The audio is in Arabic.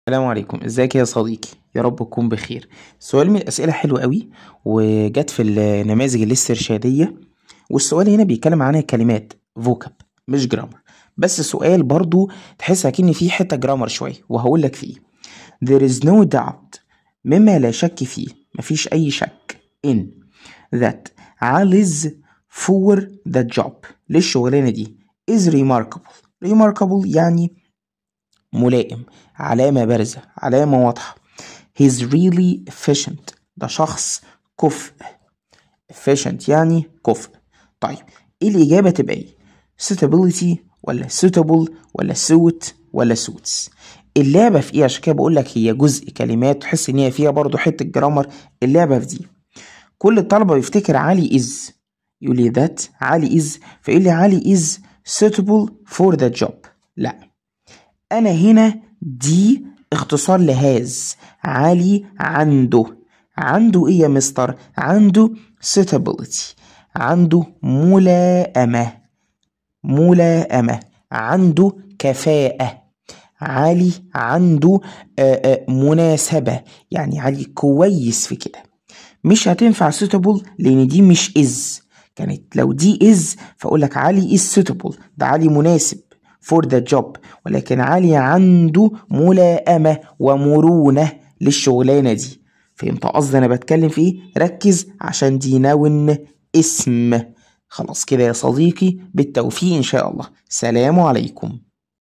السلام عليكم، ازيك يا صديقي؟ يا رب تكون بخير. سؤال من الأسئلة حلو قوي وجت في النماذج الاسترشادية. والسؤال هنا بيتكلم عن كلمات فوكاب مش جرامر. بس سؤال برضو تحس اكن فيه حتة جرامر شوية وهقول لك فيه. There is no doubt، مما لا شك فيه، مفيش أي شك in that Ali's for the job، للشغلانة دي is remarkable يعني ملائم، علامة بارزة، علامة واضحة. He's really efficient، ده شخص كفء. efficient يعني كفء. طيب ايه الإجابة تبقى ايه؟ suitability ولا suitable ولا suit ولا suits؟ اللعبة في ايه؟ عشان كده بقول لك هي جزء كلمات تحس ان هي فيها برضو حتة جرامر. اللعبة في دي كل الطلبة بيفتكر علي is، يقول لي that علي is، فيقول لي علي is suitable for the job. لا، انا هنا دي اختصار لهاز. علي عنده ايه يا مستر؟ عنده suitability، عنده ملائمة، عنده كفاءة. علي عنده مناسبة، يعني علي كويس في كده. مش هتنفع suitable لان دي مش is. كانت لو دي is فاقول لك علي is suitable، ده علي مناسب for the job، ولكن علي عنده ملائمة ومرونة للشغلانة دي. فهمت قصدي انا بتكلم في ايه؟ ركز عشان دي نون اسم. خلاص كده يا صديقي، بالتوفيق ان شاء الله. سلام عليكم.